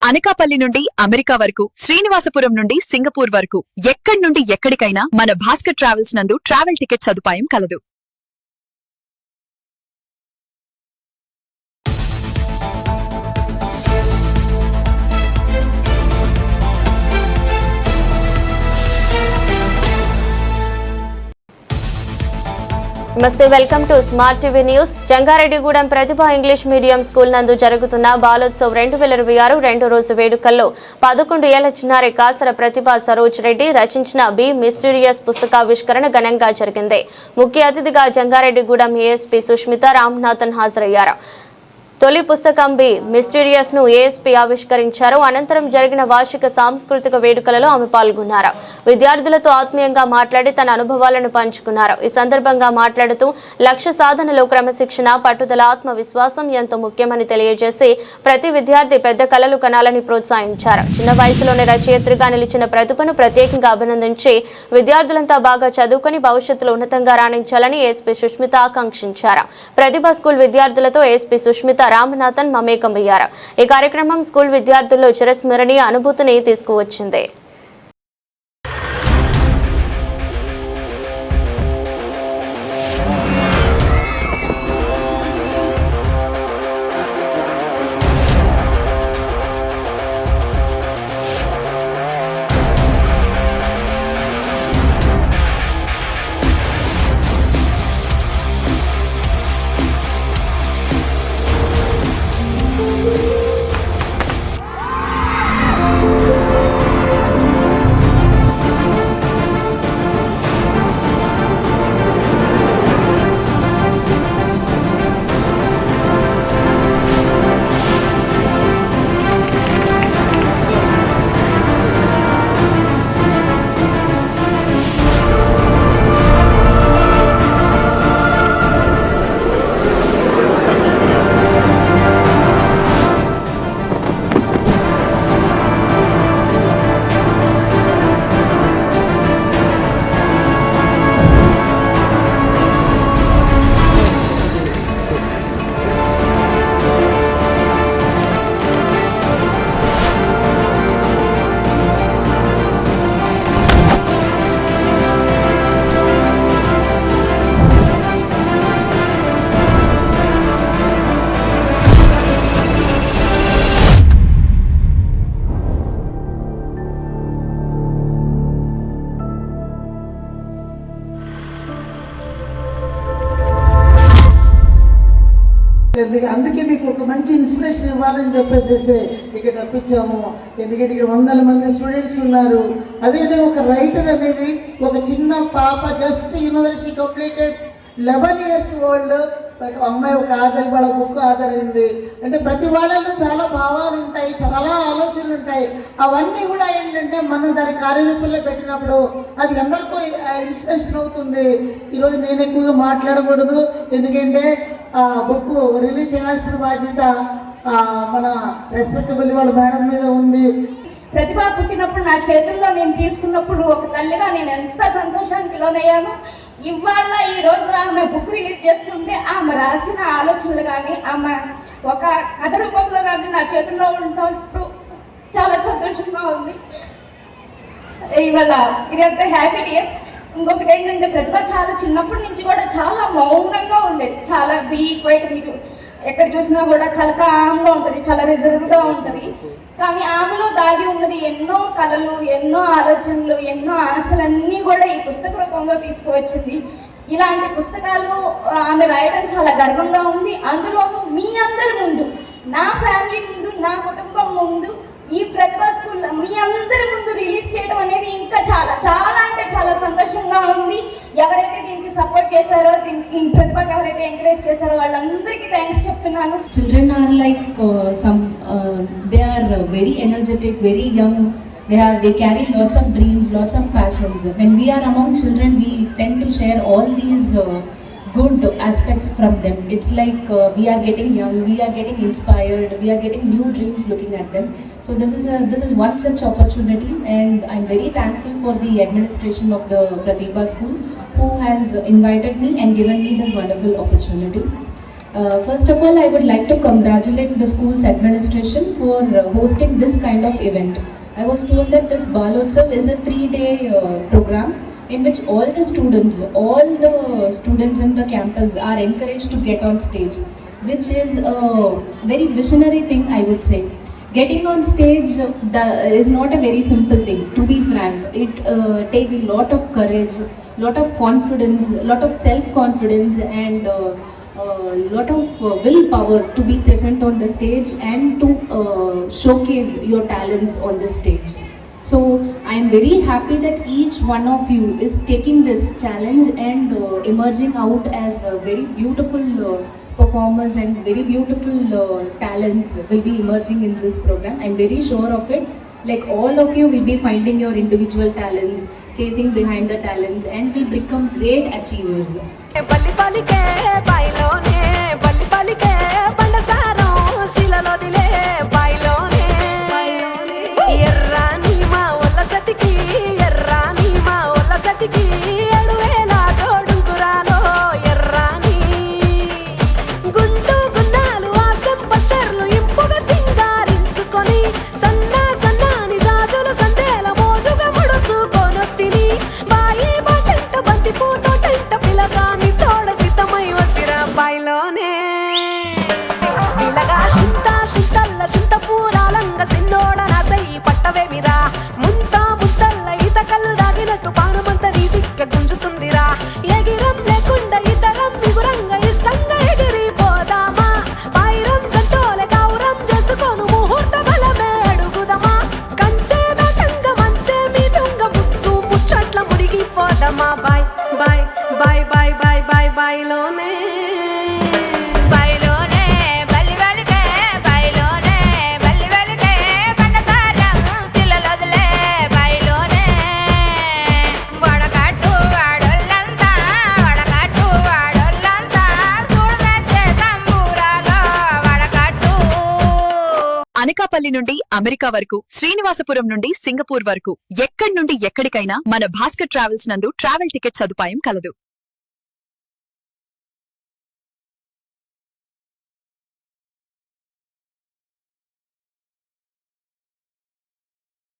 అనకాపల్లి నుండి అమెరికా వరకు, శ్రీనివాసపురం నుండి సింగపూర్ వరకు, ఎక్కడి నుండి ఎక్కడికైనా మన భాస్కర్ ట్రావెల్స్ నందు ట్రావెల్ టికెట్ సదుపాయం కలదు. నమస్తే, welcome to smart TV news. Jangareddygudem Pratibha English medium school నందు జరుగుతున్న బాలోత్సవ్ 2026 రెండో రోజు వేడుకల్లో 11 ఏళ్ల చిన్నారి కాసర ప్రతిభ సరోజ్ రెడ్డి రచించిన బి మిస్టీరియస్ పుస్తకావిష్కరణ ఘనంగా జరిగింది. ముఖ్య అతిథిగా జంగారెడ్డిగూడెం ఏఎస్పీ సుష్మిత రామనాథన్ హాజరయ్యారు. తొలి పుస్తకం బి మిస్టీరియస్ ను ఏఎస్పీ ఆవిష్కరించారు. అనంతరం జరిగిన వార్షిక సాంస్కృతిక వేడుకలలో ఆమె పాల్గొన్నారు. విద్యార్థులతో ఆత్మీయంగా మాట్లాడి తన అనుభవాలను పంచుకున్నారు. ఈ సందర్భంగా మాట్లాడుతూ లక్ష్య సాధనలో క్రమశిక్షణ, పట్టుదల, ఆత్మవిశ్వాసం ఎంతో ముఖ్యమని తెలియజేసి ప్రతి విద్యార్థి పెద్ద కలలు కనాలని ప్రోత్సహించారు. చిన్న వయసులోనే రచయిత్రిగా నిలిచిన ప్రతిభను ప్రత్యేకంగా అభినందించి విద్యార్థులంతా బాగా చదువుకుని భవిష్యత్తులో ఉన్నతంగా రాణించాలని ఏఎస్పీ సుష్మిత ఆకాంక్షించారు. ప్రతిభ స్కూల్ విద్యార్థులతో ఏఎస్పీ సుష్మిత రామనాథన్ మమేకమయ్యారు. ఈ కార్యక్రమం స్కూల్ విద్యార్థుల్లో చిరస్మరణీయ అనుభూతిని తీసుకువచ్చింది. అందుకే మీకు ఒక మంచి ఇన్స్పిరేషన్ ఇవ్వాలని చెప్పేసి ఇక్కడ రప్పించాము. ఎందుకంటే ఇక్కడ వందల మంది స్టూడెంట్స్ ఉన్నారు. అదేవిధంగా ఒక రైటర్ అనేది ఒక చిన్న పాప just she completed 11 years old. But అమ్మాయి ఒక వాళ్ళ బుక్ ఆధారైంది. అంటే ప్రతి వాళ్ళలో చాలా భావాలు ఉంటాయి, చాలా ఆలోచనలు ఉంటాయి. అవన్నీ కూడా ఏంటంటే మనం దాని కార్యరూపంలో పెట్టినప్పుడు అది ఎందరికో ఇన్స్పిరేషన్ అవుతుంది. ఈరోజు నేను ఎక్కువగా మాట్లాడకూడదు, ఎందుకంటే బుక్ రిలీజ్ చేయాల్సిన బాధ్యత మన రెస్పెక్టబుల్ వాళ్ళ మేడం మీద ఉంది. ప్రతిభ పుట్టినప్పుడు నా చేతుల్లో నేను తీసుకున్నప్పుడు ఒక తల్లిగా నేను ఎంత సంతోషానికి లోనయ్యాను. ఇవాళ ఈరోజు ఆమె బుక్ రిలీజ్ చేస్తుంటే ఆమె రాసిన ఆలోచనలు కానీ ఆమె ఒక కథ రూపంలో కానీ నా చేతుల్లో ఉన్నప్పుడు చాలా సంతోషంగా ఉంది. ఇవాళ ఇదంతా హ్యాపీ డేస్. ఇంకొకటి ఏంటంటే ప్రతిభ చాలా చిన్నప్పటి నుంచి కూడా చాలా మౌనంగా ఉండేది. చాలా క్వైట్, మీకు ఎక్కడ చూసినా కూడా చాలా కామ్గా ఉంటుంది, చాలా రిజర్వ్గా ఉంటుంది. కానీ ఆమెలో దాగి ఉన్నది ఎన్నో కళలు, ఎన్నో ఆలోచనలు, ఎన్నో ఆశలన్నీ కూడా ఈ పుస్తక రూపంలో తీసుకువచ్చింది. ఇలాంటి పుస్తకాలు ఆమె రాయడం చాలా గర్వంగా ఉంది. అందులోనూ మీ అందరి ముందు, నా ఫ్యామిలీ ముందు, నా కుటుంబం ముందు, ఈ ప్రతిభ స్కూల్ మీ అందరి ముందు రిలీజ్ చేయడం అనేది ఇంకా చాలా చాలా అంటే చాలా సంతోషంగా ఉంది. ఎవరైతే దీనికి సపోర్ట్ చేశారో, దీనికి ప్రతిభకి ఎవరైతే ఎంకరేజ్ చేశారో వాళ్ళందరికీ థ్యాంక్స్ చెప్తున్నాను. Children are like they are very energetic, very young. They carry lots of dreams, lots of passions. When we are among children, we tend to share all these good aspects from them. It's like we are getting young, we are getting inspired, we are getting new dreams looking at them. So this is one such opportunity, and I'm very thankful for the administration of the Pratibha School who has invited me and given me this wonderful opportunity. First of all, I would like to congratulate the school's administration for hosting this kind of event. I was told that this Balotsav is a 3-day program in which all the students in the campus are encouraged to get on stage, which is a very visionary thing, I would say. Getting on stage is not a very simple thing, to be frank. It takes a lot of courage, lot of confidence, lot of self-confidence, and lot of willpower to be present on the stage and to showcase your talents on the stage. So I am very happy that each one of you is taking this challenge and emerging out as a very beautiful performers and very beautiful talents will be emerging in this program. I am very sure of it. Like all of you will be finding your individual talents, chasing behind the talents, and will become great achievers. బల్లి పలికే బాయిలోనే బల్లి పలికే బండసారం శిలలో దిలే బాయిలోనే ఎర్రాని మా ఒల్ల సతికి ఎర్రాని మా ఒల్ల సతికి 7,000 జోడుకురాలో ఎర్రాని గుండు గున్నాలు awesome పషర్లు ఇంపుగా సింగారించుకొని సన్నాని జాజులు సందేల మోజుగా ముడుసుకొనొస్తిని బాయి బాటంట బంతి పూతోటంట పిలగాని తోడ సిద్ధమై వస్తిరా బాయిలోనే పిలగా చింతల్ల చింత పూరాలంగ సిన్నోడ నాసై పట్టవేమిరా ముద్దల్ల ఈత కళ్ళు దాగినట్టు పానమంత రీతిక్క గుంజుతుందిరా ఎగిరం లేకుండా ఇతరం మిగురంగా ఇష్టంగా ఎగిరిపోదామా పైరం జంటోలే గౌరం చేసుకోను ముహూర్త బలమే అడుగుదమా కంచే దాటంగ మంచే మీదుంగ ముత్తు ముచ్చట్ల మురిగిపోదమా బాయ్ బాయ్ బాయ్ బాయ్ బాయ్ బాయ్ బాయ్లోనే బాయ్లోనే బల్లి బలికే బాయ్లోనే బల్లి బలికే బండసారం శిలలొదిలే బాయ్లోనే వడకట్టు వాడొల్లంతా చూడమెచ్చే సంబూరాలో వడకట్టు. అనకాపల్లి నుండి అమెరికా వరకు, శ్రీనివాసపురం నుండి సింగపూర్ వరకు, ఎక్కడి నుండి ఎక్కడికైనా మన భాస్కర్ ట్రావెల్స్ నందు ట్రావెల్ టికెట్ సదుపాయం కలదు.